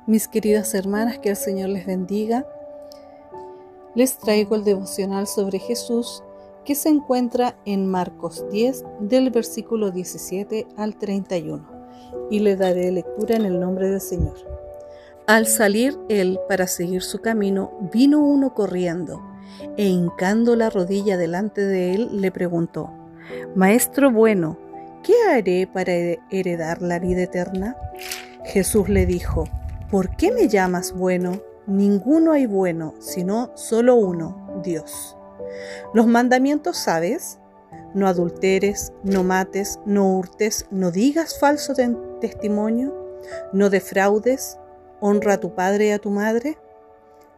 Mis queridas hermanas, que el Señor les bendiga. Les traigo el devocional sobre Jesús que se encuentra en Marcos 10 del versículo 17 al 31 y le daré lectura en el nombre del Señor. Al salir él para seguir su camino, vino uno corriendo e hincando la rodilla delante de él le preguntó: Maestro bueno, ¿qué haré para heredar la vida eterna? Jesús le dijo: ¿Por qué me llamas bueno? Ninguno hay bueno, sino solo uno, Dios. Los mandamientos sabes: no adulteres, no mates, no hurtes, no digas falso testimonio, no defraudes, honra a tu padre y a tu madre.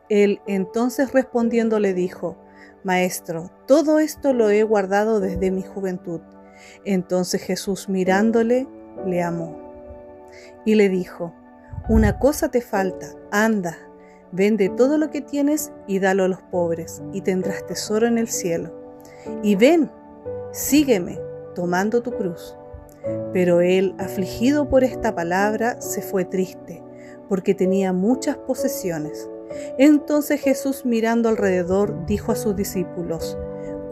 Él entonces respondiendo le dijo: Maestro, todo esto lo he guardado desde mi juventud. Entonces Jesús mirándole, le amó y le dijo: Una cosa te falta, anda, vende todo lo que tienes y dalo a los pobres, y tendrás tesoro en el cielo. Y ven, sígueme, tomando tu cruz. Pero él, afligido por esta palabra, se fue triste, porque tenía muchas posesiones. Entonces Jesús, mirando alrededor, dijo a sus discípulos: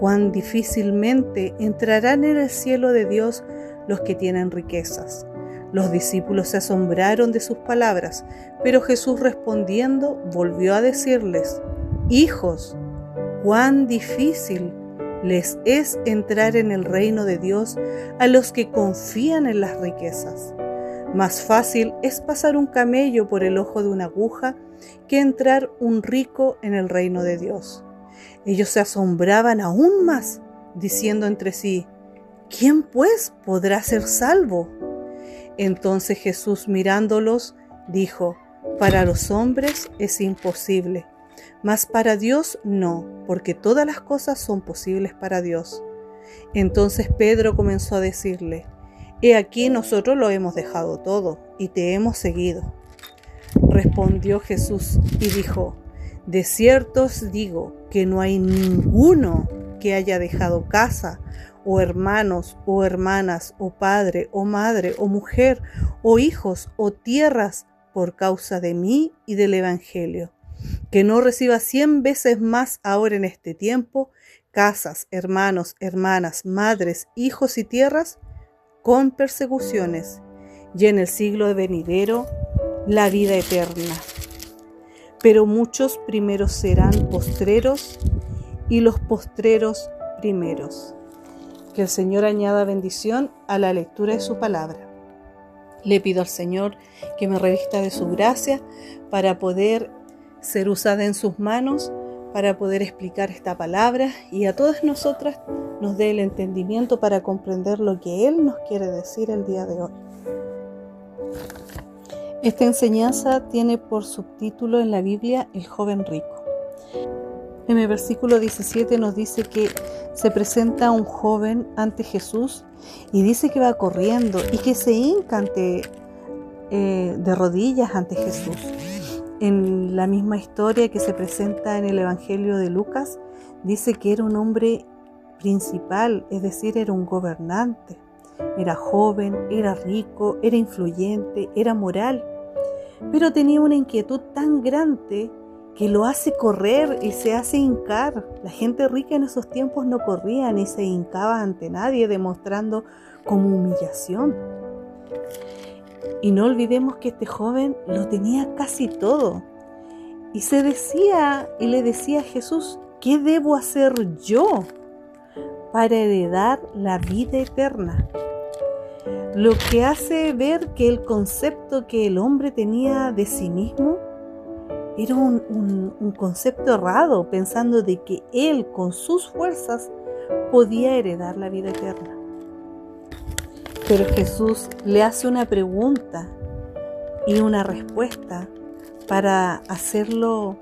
Cuán difícilmente entrarán en el cielo de Dios los que tienen riquezas. Los discípulos se asombraron de sus palabras, pero Jesús respondiendo volvió a decirles: Hijos, cuán difícil les es entrar en el reino de Dios a los que confían en las riquezas. Más fácil es pasar un camello por el ojo de una aguja que entrar un rico en el reino de Dios. Ellos se asombraban aún más, diciendo entre sí: ¿Quién pues podrá ser salvo? Entonces Jesús, mirándolos, dijo: Para los hombres es imposible, mas para Dios no, porque todas las cosas son posibles para Dios. Entonces Pedro comenzó a decirle: He aquí, nosotros lo hemos dejado todo y te hemos seguido. Respondió Jesús y dijo: De cierto os digo que no hay ninguno que haya dejado casa, o hermanos, o hermanas, o padre, o madre, o mujer, o hijos, o tierras, por causa de mí y del Evangelio, que no reciba 100 veces más ahora en este tiempo, casas, hermanos, hermanas, madres, hijos y tierras, con persecuciones, y en el siglo venidero la vida eterna. Pero muchos primeros serán postreros, y los postreros primeros. Que el Señor añada bendición a la lectura de su palabra. Le pido al Señor que me revista de su gracia para poder ser usada en sus manos, para poder explicar esta palabra, y a todas nosotras nos dé el entendimiento para comprender lo que Él nos quiere decir el día de hoy. Esta enseñanza tiene por subtítulo en la Biblia El joven rico. En el versículo 17 nos dice que se presenta un joven ante Jesús y dice que va corriendo y que se hinca de rodillas ante Jesús. En la misma historia que se presenta en el Evangelio de Lucas, dice que era un hombre principal, es decir, era un gobernante. Era joven, era rico, era influyente, era moral, pero tenía una inquietud tan grande que lo hace correr y se hace hincar. La gente rica en esos tiempos no corría ni se hincaba ante nadie, demostrando como humillación. Y no olvidemos que este joven lo tenía casi todo. Y le decía a Jesús: ¿qué debo hacer yo para heredar la vida eterna? Lo que hace ver que el concepto que el hombre tenía de sí mismo era un concepto errado, pensando de que él con sus fuerzas podía heredar la vida eterna. Pero Jesús le hace una pregunta y una respuesta para hacerlo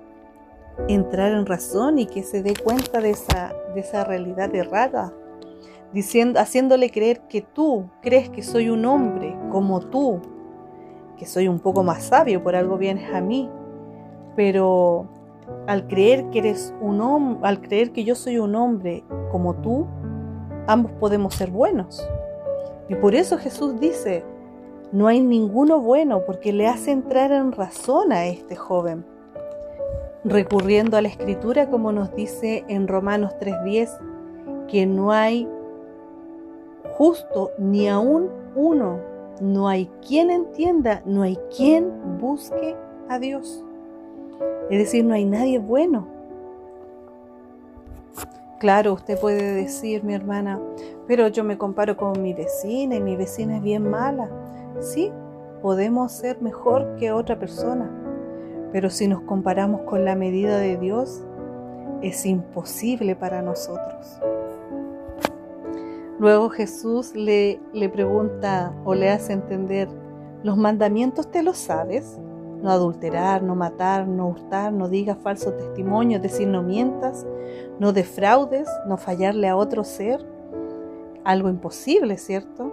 entrar en razón y que se dé cuenta de esa realidad errada, haciéndole creer que tú crees que soy un hombre como tú, que soy un poco más sabio, por algo vienes a mí. Pero al creer que yo soy un hombre como tú, ambos podemos ser buenos. Y por eso Jesús dice: No hay ninguno bueno, porque le hace entrar en razón a este joven, recurriendo a la Escritura, como nos dice en Romanos 3:10, que no hay justo ni aún uno, no hay quien entienda, no hay quien busque a Dios. Es decir, no hay nadie bueno. Claro, usted puede decir, mi hermana, pero yo me comparo con mi vecina y mi vecina es bien mala. Sí, podemos ser mejor que otra persona, pero si nos comparamos con la medida de Dios, es imposible para nosotros. Luego Jesús le pregunta o le hace entender, ¿los mandamientos te los sabes? No adulterar, no matar, no hurtar, no digas falso testimonio, es decir, no mientas, no defraudes, no fallarle a otro ser. Algo imposible, ¿cierto?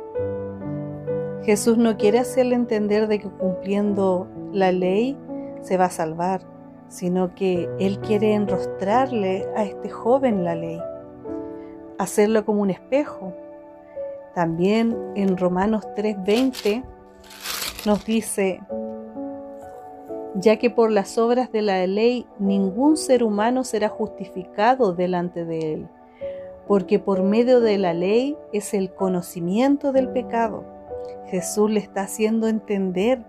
Jesús no quiere hacerle entender de que cumpliendo la ley se va a salvar, sino que Él quiere enrostrarle a este joven la ley, hacerlo como un espejo. También en Romanos 3:20 nos dice, ya que por las obras de la ley ningún ser humano será justificado delante de Él, porque por medio de la ley es el conocimiento del pecado. Jesús le está haciendo entender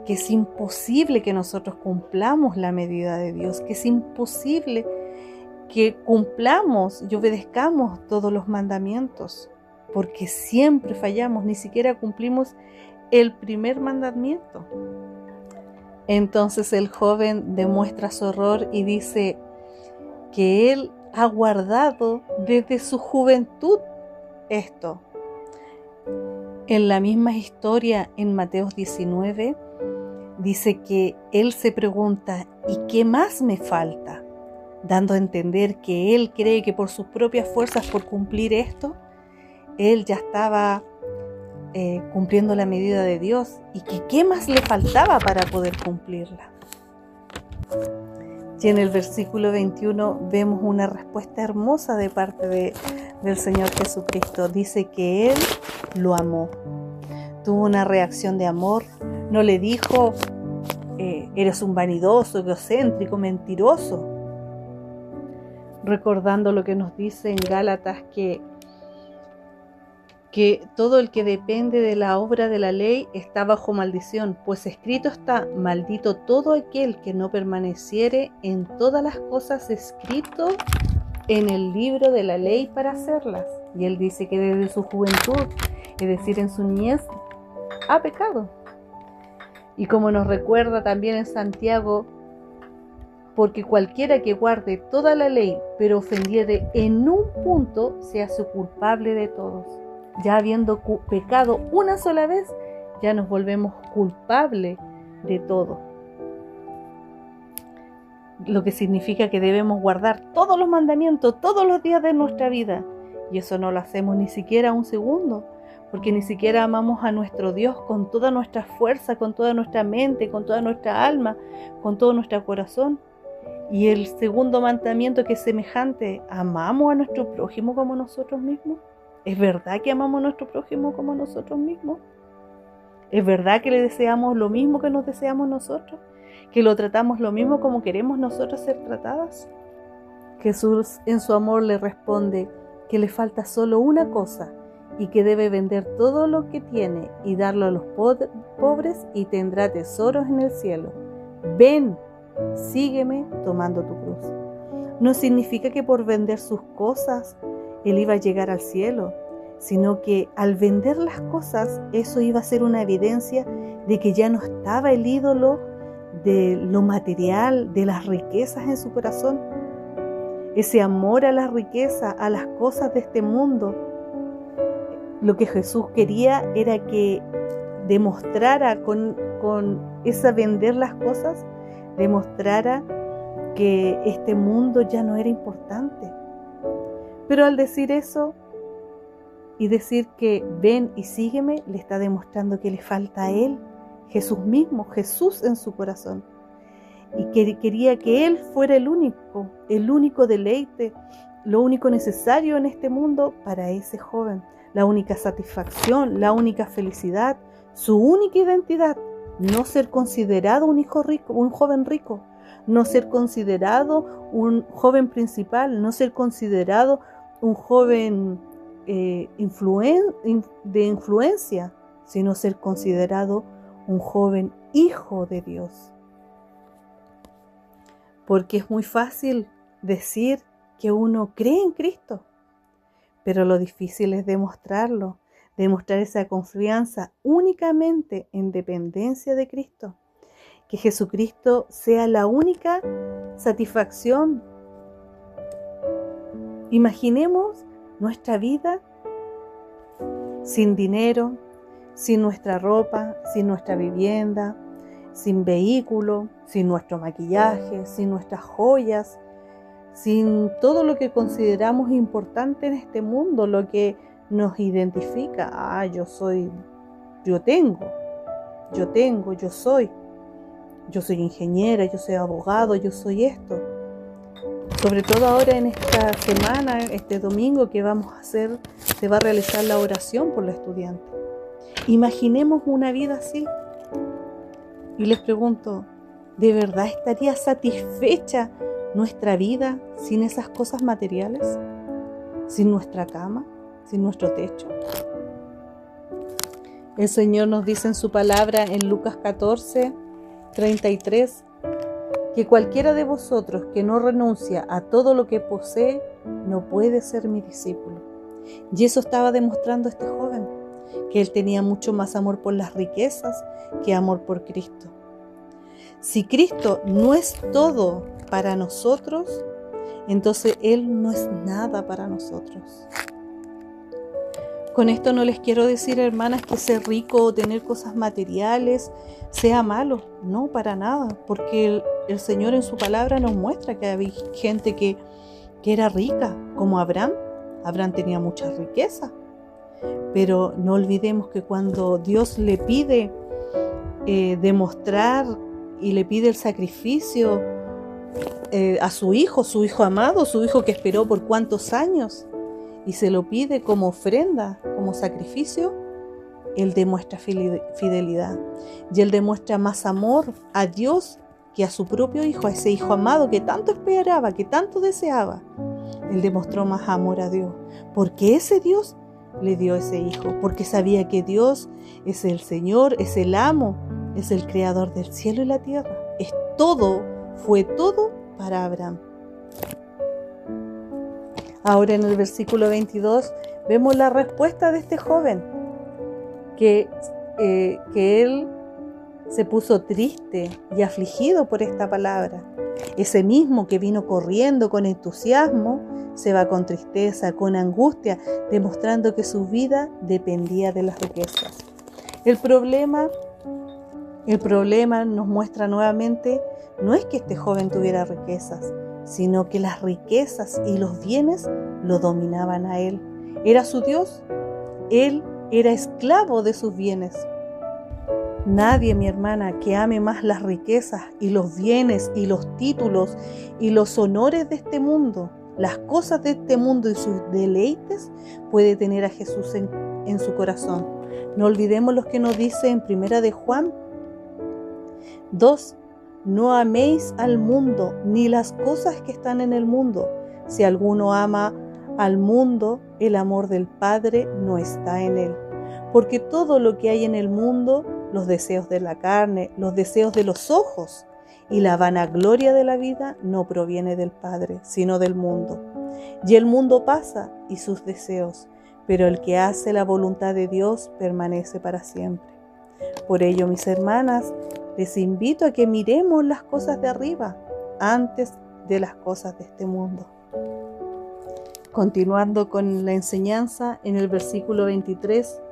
que es imposible que nosotros cumplamos la medida de Dios, que es imposible que cumplamos y obedezcamos todos los mandamientos, porque siempre fallamos, ni siquiera cumplimos el primer mandamiento. Entonces el joven demuestra su horror y dice que él ha guardado desde su juventud esto. En la misma historia, en Mateo 19, dice que él se pregunta, ¿y qué más me falta? Dando a entender que él cree que por sus propias fuerzas, por cumplir esto, él ya estaba cumpliendo la medida de Dios, y que qué más le faltaba para poder cumplirla. Y en el versículo 21 vemos una respuesta hermosa de parte del Señor Jesucristo. Dice que Él lo amó. Tuvo una reacción de amor. No le dijo, eres un vanidoso, egocéntrico, mentiroso. Recordando lo que nos dice en Gálatas, que todo el que depende de la obra de la ley está bajo maldición, pues escrito está, maldito todo aquel que no permaneciere en todas las cosas escrito en el libro de la ley para hacerlas. Y él dice que desde su juventud, es decir, en su niñez, ha pecado. Y como nos recuerda también en Santiago, porque cualquiera que guarde toda la ley, pero ofendiere en un punto, se hace culpable de todos. Ya habiendo pecado una sola vez, ya nos volvemos culpables de todo. Lo que significa que debemos guardar todos los mandamientos todos los días de nuestra vida. Y eso no lo hacemos ni siquiera un segundo, porque ni siquiera amamos a nuestro Dios con toda nuestra fuerza, con toda nuestra mente, con toda nuestra alma, con todo nuestro corazón. Y el segundo mandamiento, que es semejante, ¿amamos a nuestro prójimo como nosotros mismos? ¿Es verdad que amamos a nuestro prójimo como nosotros mismos? ¿Es verdad que le deseamos lo mismo que nos deseamos nosotros? ¿Que lo tratamos lo mismo como queremos nosotros ser tratadas? Jesús en su amor le responde que le falta solo una cosa, y que debe vender todo lo que tiene y darlo a los pobres, y tendrá tesoros en el cielo. Ven, sígueme tomando tu cruz. No significa que por vender sus cosas él iba a llegar al cielo, sino que al vender las cosas, eso iba a ser una evidencia de que ya no estaba el ídolo de lo material, de las riquezas en su corazón. Ese amor a la riqueza, a las cosas de este mundo. Lo que Jesús quería era que demostrara con esa vender las cosas, demostrara que este mundo ya no era importante. Pero al decir eso y decir que ven y sígueme, le está demostrando que le falta a Él, Jesús mismo, Jesús en su corazón. Y que quería que Él fuera el único deleite, lo único necesario en este mundo para ese joven, la única satisfacción, la única felicidad, Su única identidad, no ser considerado un hijo rico, un joven rico, no ser considerado un joven principal, no ser considerado un joven de influencia, sino ser considerado un joven hijo de Dios. Porque es muy fácil decir que uno cree en Cristo, pero lo difícil es demostrarlo, demostrar esa confianza únicamente en dependencia de Cristo. Que Jesucristo sea la única satisfacción. Imaginemos nuestra vida sin dinero, sin nuestra ropa, sin nuestra vivienda, sin vehículo, sin nuestro maquillaje, sin nuestras joyas, sin todo lo que consideramos importante en este mundo, lo que nos identifica. Yo soy ingeniera, yo soy abogado, yo soy esto. Sobre todo ahora en esta semana, este domingo que vamos a hacer, se va a realizar la oración por los estudiantes. Imaginemos una vida así. Y les pregunto, ¿de verdad estaría satisfecha nuestra vida sin esas cosas materiales? ¿Sin nuestra cama? ¿Sin nuestro techo? El Señor nos dice en su palabra en Lucas 14:33, que cualquiera de vosotros que no renuncia a todo lo que posee, no puede ser mi discípulo. Y eso estaba demostrando este joven, que él tenía mucho más amor por las riquezas que amor por Cristo. Si Cristo no es todo para nosotros, entonces Él no es nada para nosotros. Con esto no les quiero decir, hermanas, que ser rico o tener cosas materiales sea malo. No, para nada, porque el Señor en su palabra nos muestra que había gente que era rica, como Abraham. Abraham tenía mucha riqueza, pero no olvidemos que cuando Dios le pide demostrar y le pide el sacrificio a su hijo amado, su hijo que esperó por cuántos años, y se lo pide como ofrenda, como sacrificio, Él demuestra fidelidad. Y Él demuestra más amor a Dios que a su propio hijo, a ese hijo amado que tanto esperaba, que tanto deseaba. Él demostró más amor a Dios, porque ese Dios le dio ese hijo, porque sabía que Dios es el Señor, es el amo, es el creador del cielo y la tierra. Fue todo para Abraham. Ahora en el versículo 22 vemos la respuesta de este joven, que él se puso triste y afligido por esta palabra. Ese mismo que vino corriendo con entusiasmo, se va con tristeza, con angustia, demostrando que su vida dependía de las riquezas. El problema nos muestra nuevamente, no es que este joven tuviera riquezas, sino que las riquezas y los bienes lo dominaban a él. Era su Dios. Él era esclavo de sus bienes. Nadie, mi hermana, que ame más las riquezas y los bienes y los títulos y los honores de este mundo, las cosas de este mundo y sus deleites, puede tener a Jesús en su corazón. No olvidemos lo que nos dice en 1 de Juan 2. No améis al mundo ni las cosas que están en el mundo. Si alguno ama al mundo, el amor del Padre no está en él. Porque todo lo que hay en el mundo, los deseos de la carne, los deseos de los ojos y la vanagloria de la vida, no proviene del Padre, sino del mundo. Y el mundo pasa y sus deseos, pero el que hace la voluntad de Dios permanece para siempre. Por ello, mis hermanas, les invito a que miremos las cosas de arriba antes de las cosas de este mundo. Continuando con la enseñanza, en el versículo 23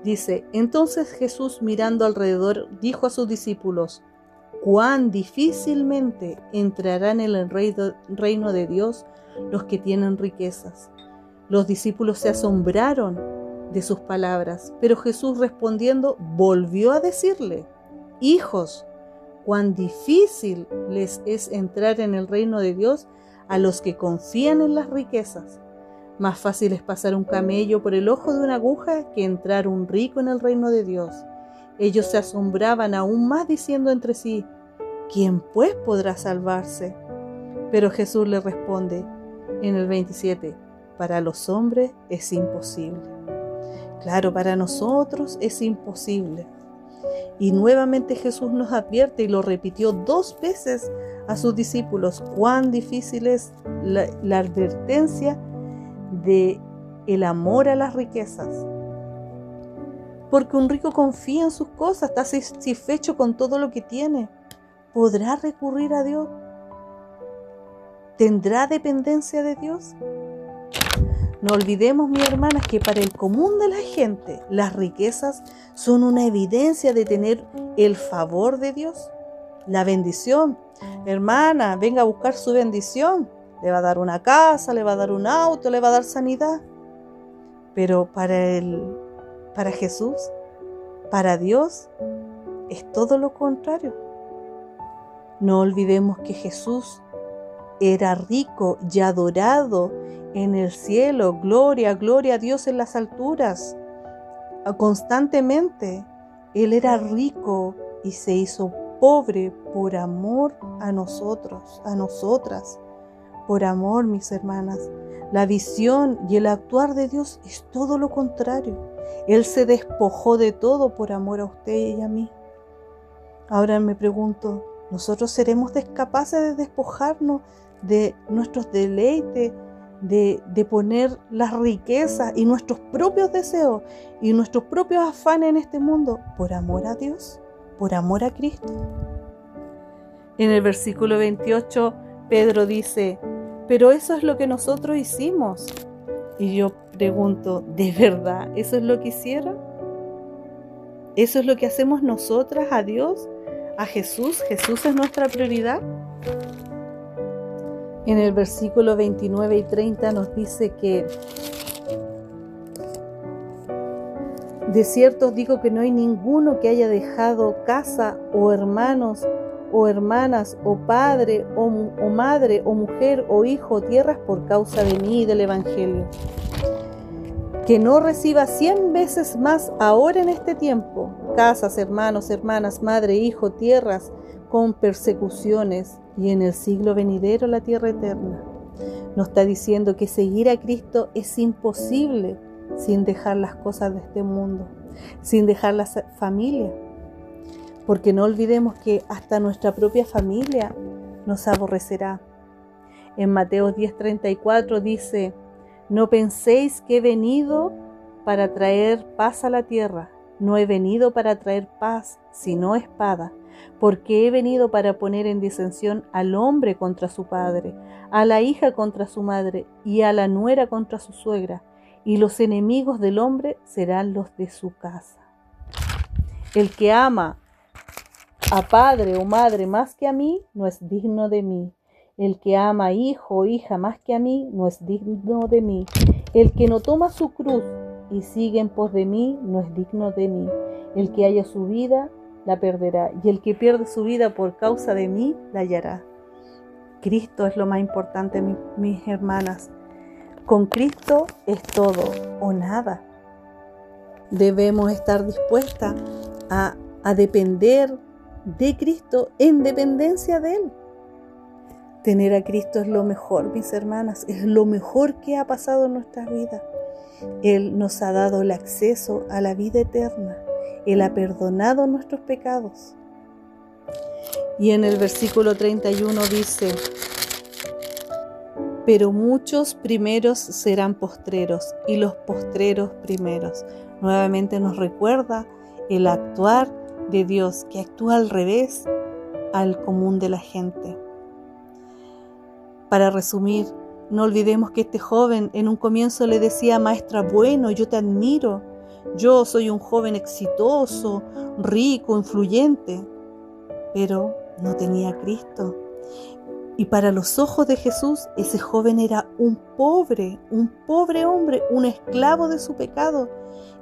dice: Entonces Jesús, mirando alrededor, dijo a sus discípulos: cuán difícilmente entrarán en el reino de Dios los que tienen riquezas. Los discípulos se asombraron de sus palabras, pero Jesús respondiendo volvió a decirle: Hijos, cuán difícil les es entrar en el reino de Dios a los que confían en las riquezas. Más fácil es pasar un camello por el ojo de una aguja que entrar un rico en el reino de Dios. Ellos se asombraban aún más diciendo entre sí: ¿quién pues podrá salvarse? Pero Jesús les responde en el 27: para los hombres es imposible. Claro, para nosotros es imposible. Y nuevamente Jesús nos advierte, y lo repitió 2 veces a sus discípulos, cuán difícil es la advertencia de el amor a las riquezas. Porque un rico confía en sus cosas, está satisfecho con todo lo que tiene. ¿Podrá recurrir a Dios? ¿Tendrá dependencia de Dios? No olvidemos, mis hermanas, que para el común de la gente, las riquezas son una evidencia de tener el favor de Dios, la bendición. Hermana, venga a buscar su bendición. Le va a dar una casa, le va a dar un auto, le va a dar sanidad. Pero para Jesús, para Dios, es todo lo contrario. No olvidemos que Jesús era rico y adorado en el cielo. Gloria, gloria a Dios en las alturas. Constantemente Él era rico y se hizo pobre por amor a nosotros, a nosotras. Por amor, mis hermanas. La visión y el actuar de Dios es todo lo contrario. Él se despojó de todo por amor a usted y a mí. Ahora me pregunto, ¿nosotros seremos capaces de despojarnos de nuestros deleites, de poner las riquezas y nuestros propios deseos y nuestros propios afanes en este mundo por amor a Dios, por amor a Cristo? En el versículo 28, Pedro dice: pero eso es lo que nosotros hicimos. Y yo pregunto, ¿de verdad eso es lo que hicieron? ¿Eso es lo que hacemos nosotras a Dios, a Jesús? ¿Jesús es nuestra prioridad? En el versículo 29 y 30 nos dice que: de cierto os digo que no hay ninguno que haya dejado casa o hermanos o hermanas o padre o madre o mujer o hijo o tierras por causa de mí y del Evangelio, que no reciba 100 veces más ahora en este tiempo, casas, hermanos, hermanas, madre, hijo, tierras, con persecuciones, y en el siglo venidero la tierra eterna. Nos está diciendo que seguir a Cristo es imposible sin dejar las cosas de este mundo, sin dejar la familia. Porque no olvidemos que hasta nuestra propia familia nos aborrecerá. En Mateo 10:34 dice: no penséis que he venido para traer paz a la tierra. No he venido para traer paz, sino espada. Porque he venido para poner en disensión al hombre contra su padre, a la hija contra su madre, y a la nuera contra su suegra. Y los enemigos del hombre serán los de su casa. El que ama a padre o madre más que a mí, no es digno de mí. El que ama a hijo o hija más que a mí, no es digno de mí. El que no toma su cruz y sigue en pos de mí, no es digno de mí. El que haya su vida, la perderá. Y el que pierde su vida por causa de mí, la hallará. Cristo es lo más importante, mis hermanas. Con Cristo es todo o nada. Debemos estar dispuestas a depender de Cristo en dependencia de Él. Tener a Cristo es lo mejor, mis hermanas, es lo mejor que ha pasado en nuestras vidas. Él nos ha dado el acceso a la vida eterna. Él ha perdonado nuestros pecados. Y en el versículo 31 dice: pero muchos primeros serán postreros, y los postreros primeros. Nuevamente nos recuerda el actuar de Dios, que actúa al revés al común de la gente. Para resumir, no olvidemos que este joven en un comienzo le decía: maestra, bueno, yo te admiro, yo soy un joven exitoso, rico, influyente, pero no tenía a Cristo. Y para los ojos de Jesús, ese joven era un pobre hombre, un esclavo de su pecado,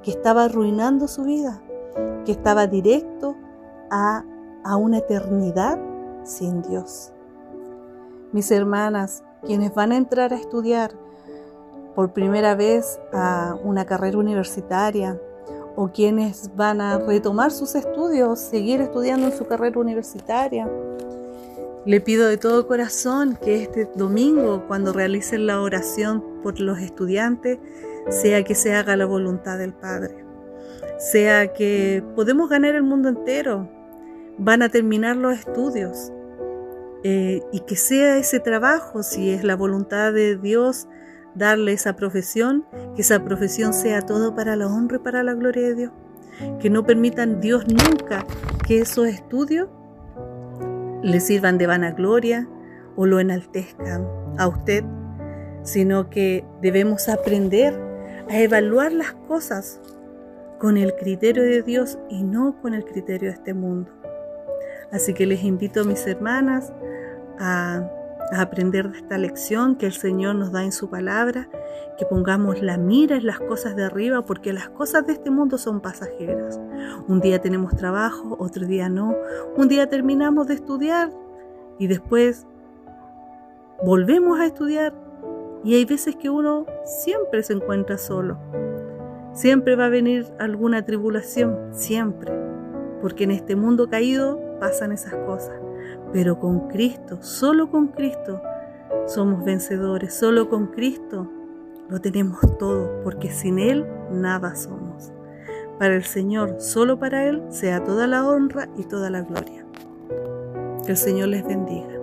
que estaba arruinando su vida, que estaba directo a una eternidad sin Dios. Mis hermanas, quienes van a entrar a estudiar por primera vez a una carrera universitaria o quienes van a retomar sus estudios, seguir estudiando en su carrera universitaria. Le pido de todo corazón que este domingo, cuando realicen la oración por los estudiantes, sea que se haga la voluntad del Padre, sea que podemos ganar el mundo entero, van a terminar los estudios, y que sea ese trabajo, si es la voluntad de Dios, darle esa profesión, que esa profesión sea todo para la honra y para la gloria de Dios, que no permitan Dios nunca que esos estudios le sirvan de vanagloria o lo enaltezcan a usted, sino que debemos aprender a evaluar las cosas con el criterio de Dios y no con el criterio de este mundo. Así que les invito, mis hermanas, a aprender de esta lección que el Señor nos da en su palabra, que pongamos la mira en las cosas de arriba, porque las cosas de este mundo son pasajeras. Un día tenemos trabajo, otro día no. Un día terminamos de estudiar y después volvemos a estudiar, y hay veces que uno siempre se encuentra solo. Siempre va a venir alguna tribulación, siempre, porque en este mundo caído pasan esas cosas. Pero con Cristo, solo con Cristo, somos vencedores. Solo con Cristo lo tenemos todo, porque sin Él nada somos. Para el Señor, solo para Él, sea toda la honra y toda la gloria. Que el Señor les bendiga.